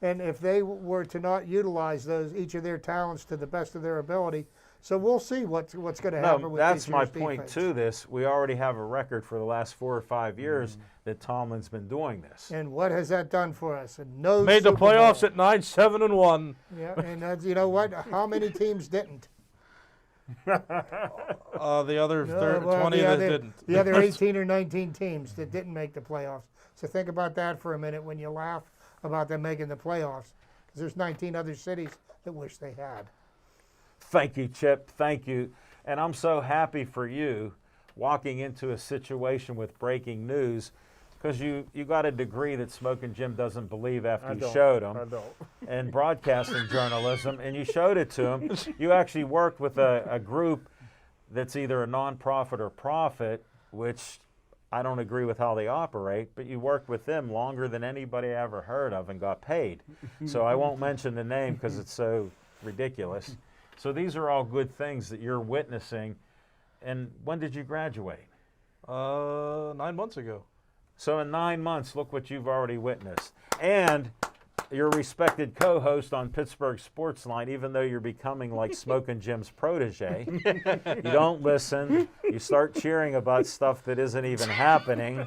and if they were to not utilize each of their talents to the best of their ability, so we'll see what's going to happen No, with that's this my year's point defense. to this. We already have a record for the last 4 or 5 years that Tomlin's been doing this. And what has that done for us? And no Made the Super Bowl. playoffs at 9-7-1. Yeah, and that's, you know what? How many teams didn't? The other Well, 20 the that other- didn't. The other 18 or 19 teams that didn't make the playoffs. So think about that for a minute when you laugh about them making the playoffs, because there's 19 other cities that wish they had. Thank you, Chip. Thank you. And I'm so happy for you walking into a situation with breaking news, because you got a degree that Smoking Jim doesn't believe after you showed him. I don't. And broadcasting journalism, and you showed it to him. You actually worked with a group that's either a nonprofit or profit, which I don't agree with how they operate, but you worked with them longer than anybody I ever heard of and got paid. So I won't mention the name because it's so ridiculous. So these are all good things that you're witnessing. And when did you graduate? 9 months ago. So in 9 months, look what you've already witnessed. And you're a respected co-host on Pittsburgh Sportsline, even though you're becoming like Smoking Jim's protege. You don't listen. You start cheering about stuff that isn't even happening.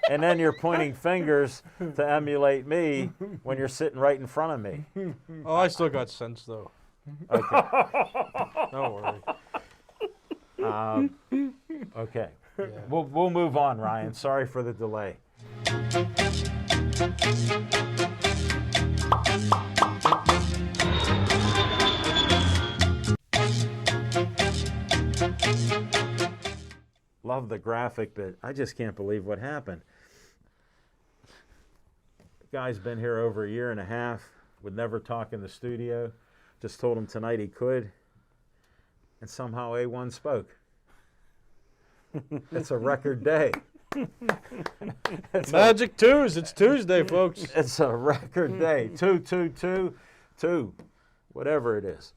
And then you're pointing fingers to emulate me when you're sitting right in front of me. Oh, I still got sense, though. Okay. Don't worry. Okay. We'll move on, Ryan. Sorry for the delay. Love the graphic, but I just can't believe what happened. The guy's been here over a year and a half, would never talk in the studio. Just told him tonight he could, and somehow A1 spoke. It's a record day. Magic twos. It's Tuesday, folks. It's a record day. 2, whatever it is.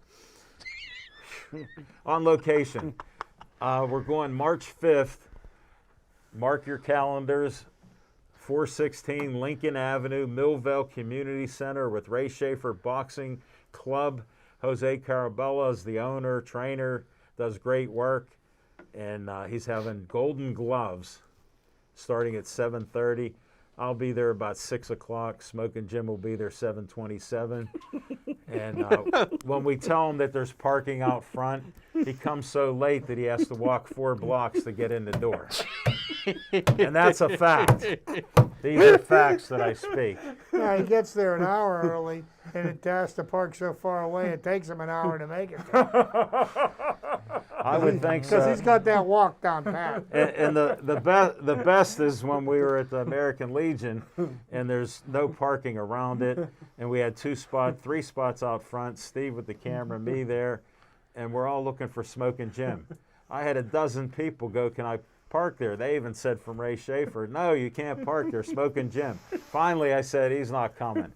On location. We're going March 5th. Mark your calendars. 416 Lincoln Avenue, Millvale Community Center with Ray Schaefer Boxing Club. Jose Carabella is the owner, trainer, does great work. And he's having golden gloves starting at 7:30. I'll be there about 6 o'clock. Smoking Jim will be there 7:27. And when we tell him that there's parking out front, he comes so late that he has to walk 4 blocks to get in the door. And that's a fact. These are facts that I speak. Yeah, he gets there an hour early, and it has to park so far away, it takes him an hour to make it there. I would think so. Because he's got that walk down pat. And the best is when we were at the American Legion, and there's no parking around it, and we had 3 spots out front. Steve with the camera, me there, and we're all looking for Smoking Jim. I had a dozen people go, "Can I park there?" They even said from Ray Schaefer, "No, you can't park there, Smoking Jim." Finally, I said, "He's not coming,"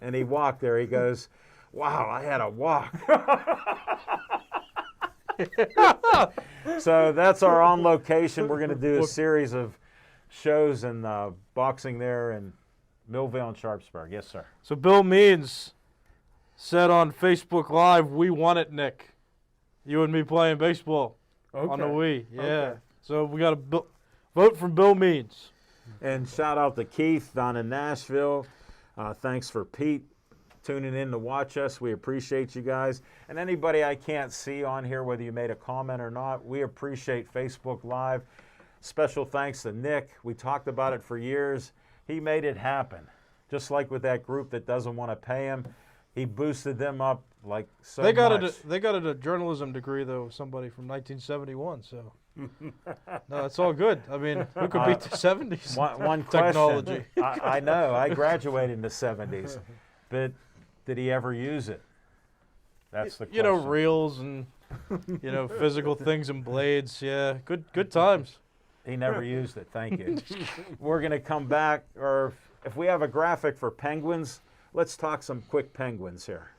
and he walked there. He goes, "Wow, I had a walk." So that's our on location. We're going to do a series of shows and boxing there in Millvale and Sharpsburg. Yes, sir. So Bill Means said on Facebook Live, "We won it, Nick. You and me playing baseball on the Wii." Yeah. Okay. So we got a vote from Bill Means. And shout out to Keith down in Nashville. Thanks for Pete tuning in to watch us. We appreciate you guys. And anybody I can't see on here, whether you made a comment or not, we appreciate Facebook Live. Special thanks to Nick. We talked about it for years. He made it happen. Just like with that group that doesn't want to pay him, he boosted them up like so They got much. they got a journalism degree though, somebody from 1971. So no, it's all good. I mean, who could beat the 70s? One technology. question. I know. I graduated in the 70s. But did he ever use it? That's the question. You know, reels and physical things and blades. Yeah, good times. He never used it. Thank you. We're going to come back, or if we have a graphic for Penguins, let's talk some quick Penguins here.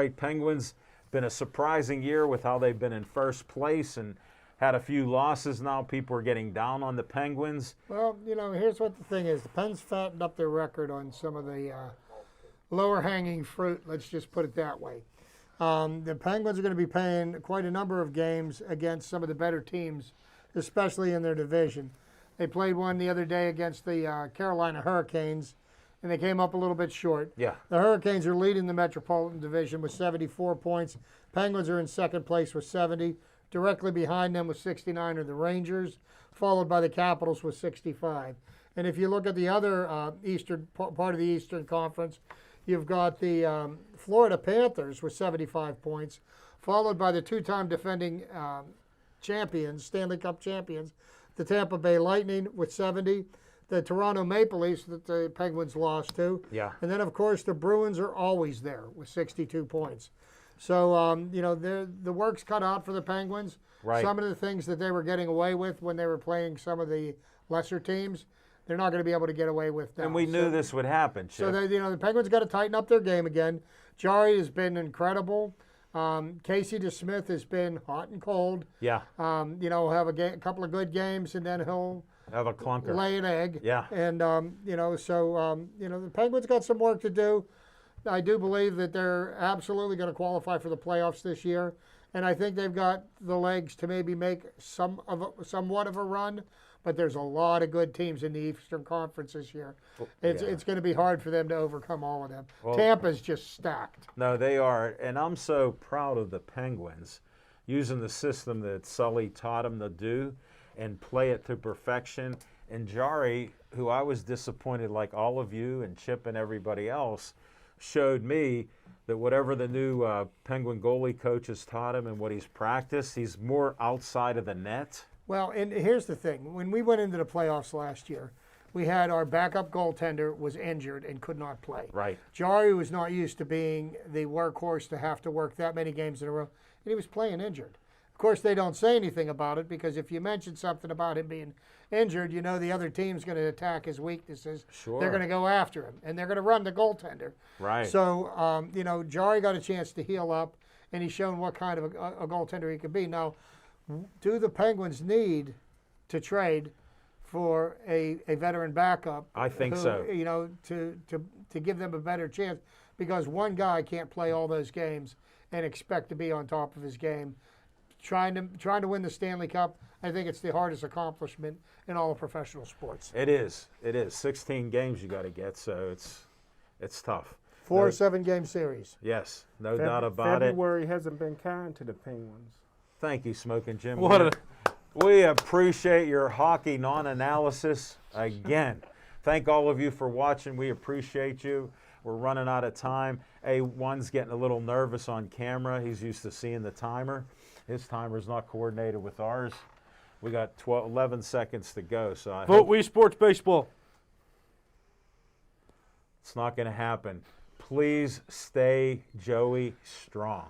right. Penguins been a surprising year with how they've been in first place and had a few losses. Now people are getting down on the Penguins. Well, here's what the thing is. The Pens fattened up their record on some of the lower hanging fruit. Let's just put it that way. The Penguins are going to be playing quite a number of games against some of the better teams, especially in their division. They played one the other day against the Carolina Hurricanes, and they came up a little bit short. Yeah. The Hurricanes are leading the Metropolitan Division with 74 points. Penguins are in second place with 70. Directly behind them with 69 are the Rangers, followed by the Capitals with 65. And if you look at the other eastern part of the Eastern Conference, you've got the Florida Panthers with 75 points, followed by the two-time defending champions, Stanley Cup champions, the Tampa Bay Lightning with 70, the Toronto Maple Leafs that the Penguins lost to, and then, of course, the Bruins are always there with 62 points. So, the work's cut out for the Penguins. Right. Some of the things that they were getting away with when they were playing some of the lesser teams, they're not going to be able to get away with now. And we knew this would happen, Chip. So, the Penguins got to tighten up their game again. Jari has been incredible. Casey DeSmith has been hot and cold. Yeah. He'll have a couple of good games, and then he'll Have a clunker. lay an egg. Yeah. And, the Penguins got some work to do. I do believe that they're absolutely going to qualify for the playoffs this year, and I think they've got the legs to maybe make somewhat of a run. But there's a lot of good teams in the Eastern Conference this year. It's going to be hard for them to overcome all of them. Well, Tampa's just stacked. No, they are, and I'm so proud of the Penguins using the system that Sully taught them to do and play it to perfection. And Jari, who I was disappointed like all of you and Chip and everybody else, showed me that whatever the new Penguin goalie coach has taught him and what he's practiced, he's more outside of the net. Well, and here's the thing. When we went into the playoffs last year, we had our backup goaltender was injured and could not play. Right. Jari was not used to being the workhorse to have to work that many games in a row, and he was playing injured. Of course, they don't say anything about it because if you mention something about him being injured, the other team's going to attack his weaknesses. Sure. They're going to go after him, and they're going to run the goaltender. Right. So, Jari got a chance to heal up, and he's shown what kind of a goaltender he could be. Now, do the Penguins need to trade for a veteran backup? I think so. To give them a better chance, because one guy can't play all those games and expect to be on top of his game. Trying to win the Stanley Cup, I think it's the hardest accomplishment in all of professional sports. It is. 16 games you got to get, so it's tough. 4 7-game series. Yes, no doubt about it. February hasn't been kind to the Penguins. Thank you, Smoking Jim. What We appreciate your hockey non-analysis again. Thank all of you for watching. We appreciate you. We're running out of time. A1's getting a little nervous on camera. He's used to seeing the timer. His timer's not coordinated with ours. We got 11 seconds to go. So I Vote hope We Sports Baseball. it's not going to happen. Please stay Joey strong.